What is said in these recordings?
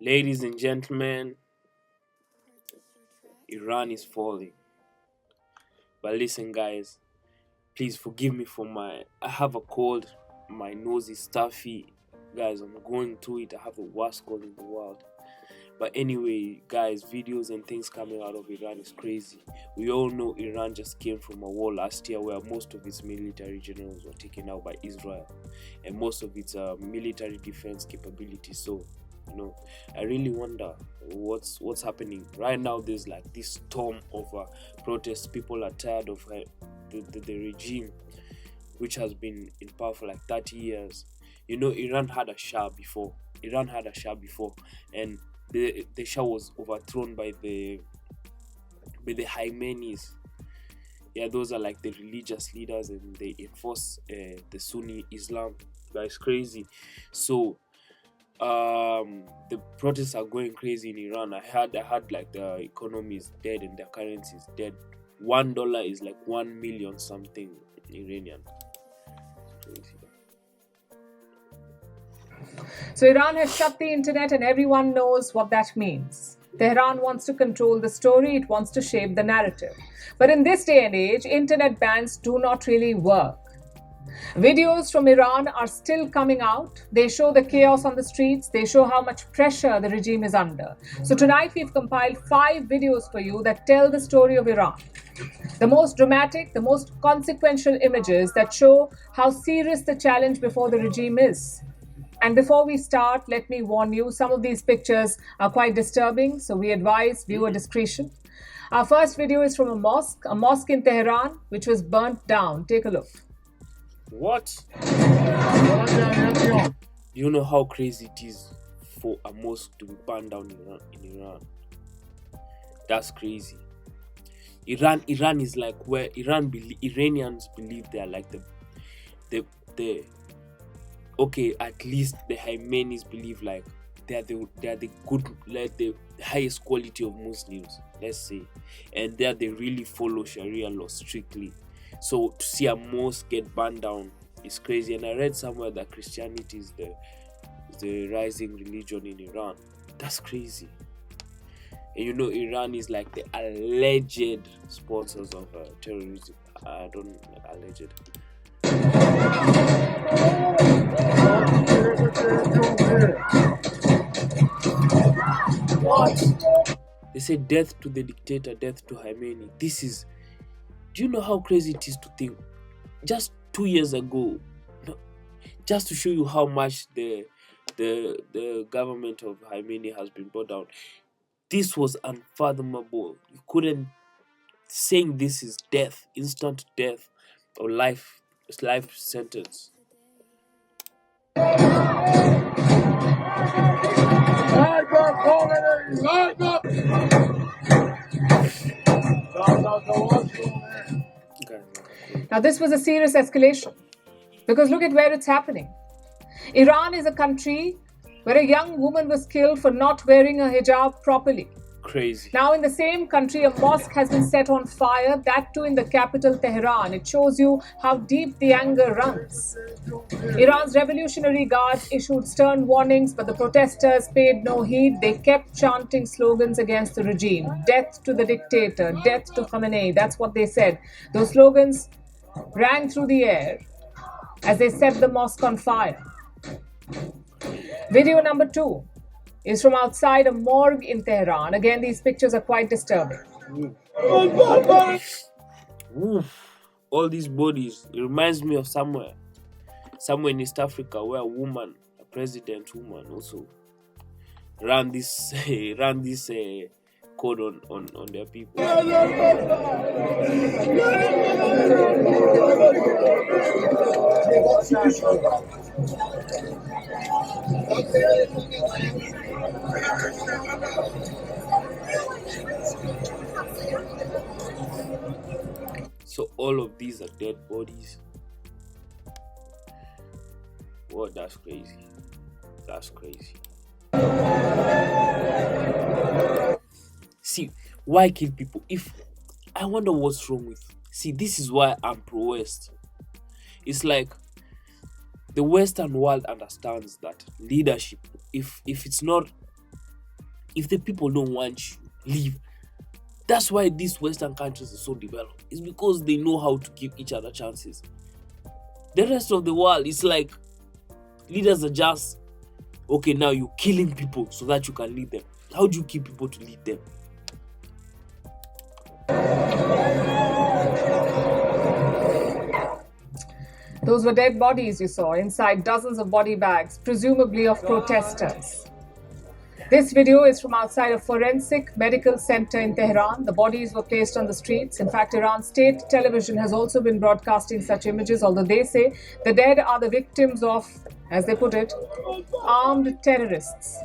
Ladies and gentlemen, Iran is falling. But listen, guys, please forgive me for I have a cold, my nose is stuffy. Guys, I'm going through it. I have the worst cold in the world. But anyway, guys, videos and things coming out of Iran is crazy. We all know Iran just came from a war last year where most of its military generals were taken out by Israel and most of its military defense capabilities. So, I really wonder what's happening right now. There's like this storm of protests. People are tired of the regime, which has been in power for like 30 years. Iran had a Shah before. And the Shah was overthrown by the Khamenei's. Yeah, those are like the religious leaders, and they enforce the Sunni Islam. That's crazy. So the protests are going crazy in Iran. I heard like the economy is dead and their currency is dead. $1 is like 1 million something Iranian. Crazy. So Iran has shut the internet, and everyone knows what that means. Tehran wants to control the story, it wants to shape the narrative. But in this day and age, internet bans do not really work. Videos from Iran are still coming out. They show the chaos on the streets. They show how much pressure the regime is under. So tonight we've compiled 5 videos for you that tell the story of Iran. The most dramatic, the most consequential images that show how serious the challenge before the regime is. And before we start, let me warn you, some of these pictures are quite disturbing, so we advise viewer discretion. Our first video is from a mosque in Tehran, which was burnt down. Take a look. What? You know how crazy it is for a mosque to be burned down in Iran? That's crazy. Iran is like where Iranians believe they are like the okay, at least the Khamenei's believe like they are the good, like the highest quality of Muslims, let's say, and they really follow Sharia law strictly. So to see a mosque get burned down is crazy. And I read somewhere that Christianity is the rising religion in Iran. That's crazy. And Iran is like the alleged sponsors of terrorism. I don't alleged. What? They say death to the dictator, death to Khamenei. Do you know how crazy it is to think? Just 2 years ago, just to show you how much the government of Khamenei has been brought down. This was unfathomable. You couldn't saying this is death, instant death, or life sentence. Now, this was a serious escalation because look at where it's happening. Iran is a country where a young woman was killed for not wearing a hijab properly. Crazy. Now, in the same country, a mosque has been set on fire, that too in the capital, Tehran. It shows you how deep the anger runs. Iran's Revolutionary Guards issued stern warnings, but the protesters paid no heed. They kept chanting slogans against the regime. Death to the dictator, death to Khamenei. That's what they said. Those slogans rang through the air as they set the mosque on fire. Video number 2 is from outside a morgue in Tehran. Again, these pictures are quite disturbing. Oof. All these bodies, it reminds me of somewhere in East Africa where a president woman also ran this code on their people. So all of these are dead bodies. What? That's crazy. See, why kill people? I wonder what's wrong with. See, this is why I'm pro-West. It's like the Western world understands that leadership, if it's not If the people don't want you, leave. That's why these Western countries are so developed. It's because they know how to give each other chances. The rest of the world, it's like leaders are just, okay, now you're killing people so that you can lead them. How do you keep people to lead them? Those were dead bodies you saw inside dozens of body bags, presumably of protesters. This video is from outside a forensic medical center in Tehran. The bodies were placed on the streets. In fact, Iran's state television has also been broadcasting such images, although they say the dead are the victims of, as they put it, armed terrorists.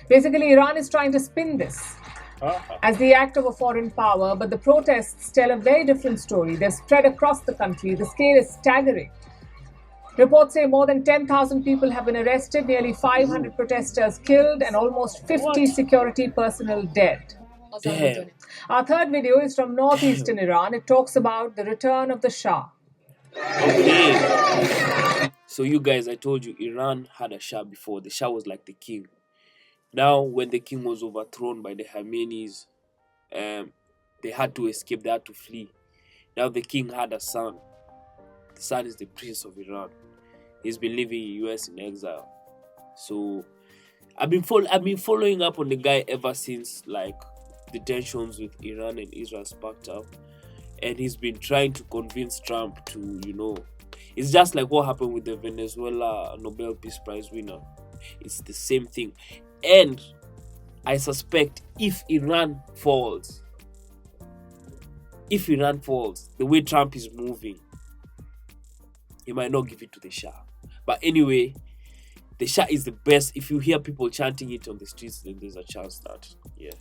Basically, Iran is trying to spin this as the act of a foreign power, but the protests tell a very different story. They're spread across the country. The scale is staggering. Reports say more than 10,000 people have been arrested, nearly 500 protesters killed, and almost 50 security personnel dead. Damn. Our third video is from northeastern Iran. It talks about the return of the Shah. Okay. So you guys, I told you Iran had a Shah before. The Shah was like the king. Now, when the king was overthrown by the Khameneis, they had to escape. They had to flee. Now the king had a son. The son is the prince of Iran. He's been living in US in exile. So I've been following up on the guy ever since like the tensions with Iran and Israel sparked up, and he's been trying to convince Trump to, it's just like what happened with the Venezuela Nobel Peace Prize winner. It's the same thing, and I suspect if Iran falls, the way Trump is moving, he might not give it to the Shah. But anyway, the Shah is the best. If you hear people chanting it on the streets, then there's a chance that, yeah.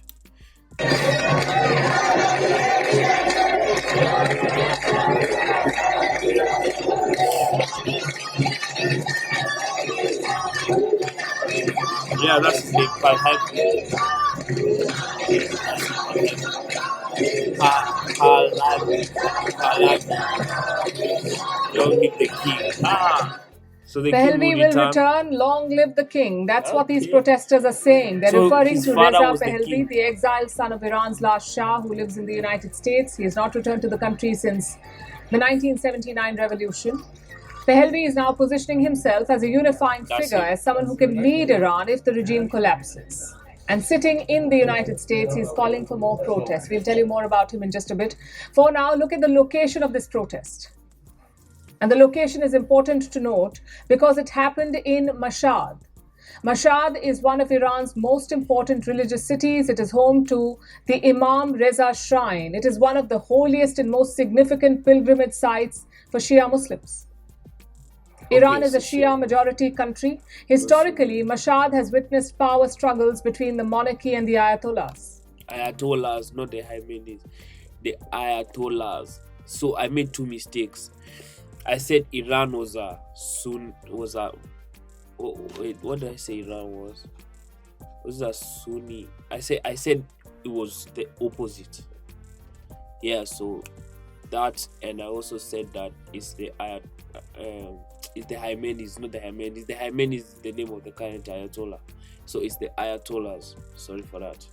Yeah, that's his name. Long live the king. So the king Pahlavi will return. Long live the king. That's what these protesters are saying. They're So referring his to father Reza was the Pahlavi, king. the exiled son of Iran's last Shah, who lives in the United States. He has not returned to the country since the 1979 revolution. Pahlavi is now positioning himself as a unifying figure, as someone who can lead Iran if the regime collapses. And sitting in the United States, he's calling for more protests. We'll tell you more about him in just a bit. For now, look at the location of this protest. And the location is important to note because it happened in Mashhad. Mashhad is one of Iran's most important religious cities. It is home to the Imam Reza Shrine. It is one of the holiest and most significant pilgrimage sites for Shia Muslims. Iran is a Shia majority country. Historically, Mashhad has witnessed power struggles between the monarchy and the ayatollahs. Ayatollahs, not the Khameneis. The ayatollahs. So I made two mistakes. I said Iran was a what did I say Iran was? Was a Sunni? I said it was the opposite. Yeah, so that, and I also said that it's the Khameneis, not the Khameneis. The Khameneis is the name of the current Ayatollah. So it's the Ayatollahs. Sorry for that.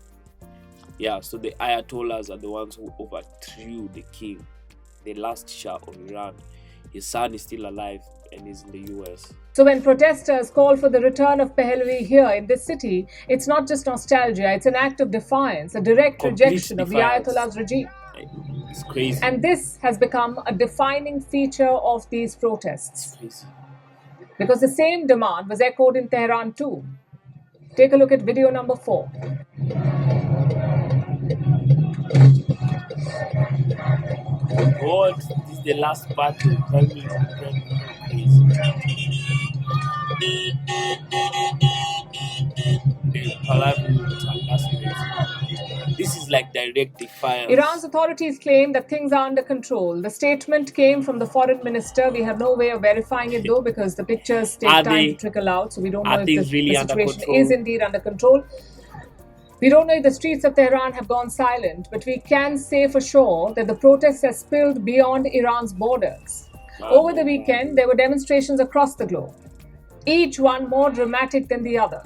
Yeah, so the Ayatollahs are the ones who overthrew the king, the last Shah of Iran. His son is still alive and is in the US. So when protesters call for the return of Pahlavi here in this city, it's not just nostalgia, it's an act of defiance, a direct rejection of the Ayatollah's regime. It's crazy. And this has become a defining feature of these protests. Because the same demand was echoed in Tehran too. Take a look at video number 4. God, this is the last battle. This is like direct defiance. Iran's authorities claim that things are under control. The statement came from the foreign minister. We have no way of verifying it though because the pictures take time to trickle out. So we don't know if the situation is indeed under control. We don't know if the streets of Tehran have gone silent, but we can say for sure that the protests have spilled beyond Iran's borders. Over the weekend, there were demonstrations across the globe, each one more dramatic than the other.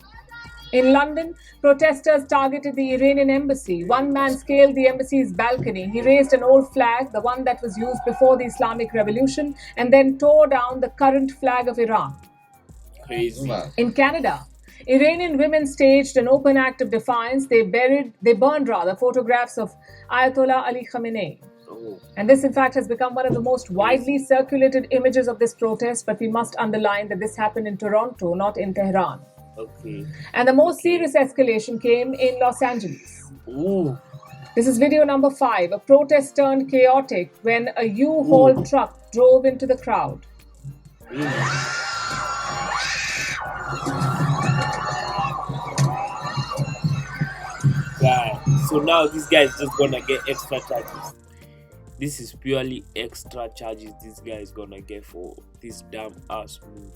In London, protesters targeted the Iranian embassy. One man scaled the embassy's balcony. He raised an old flag, the one that was used before the Islamic Revolution, and then tore down the current flag of Iran. Crazy. In Canada, Iranian women staged an open act of defiance. They burned photographs of Ayatollah Ali Khamenei. Oh, And this, in fact, has become one of the most widely circulated images of this protest, but we must underline that this happened in Toronto, not in Tehran. okay. And the most serious escalation came in Los Angeles. Ooh. This is video number 5. A protest turned chaotic when a U-Haul truck drove into the crowd. Guy. So now this guy is just gonna get extra charges. This is purely extra charges this guy is gonna get for this damn ass move.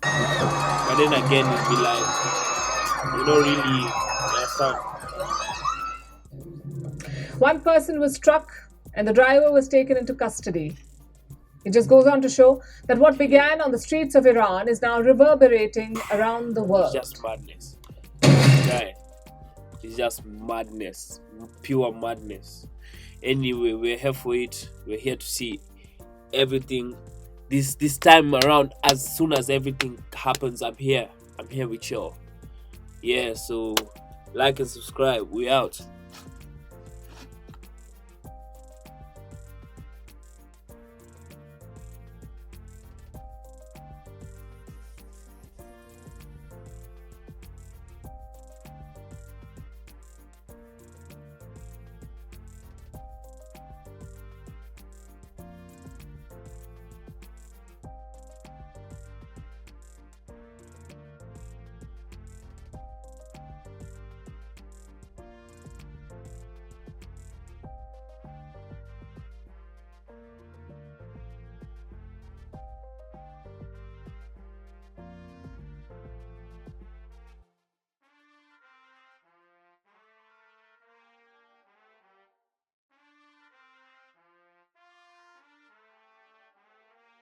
But then again, it'd be like, you don't really understand. One person was struck and the driver was taken into custody. It just goes on to show that what began on the streets of Iran is now reverberating around the world. It's just madness. Guy, it's just madness. Pure madness. Anyway, we're here for it. We're here to see everything. This time around, as soon as everything happens, I'm here with y'all. Yeah, so like and subscribe. We out.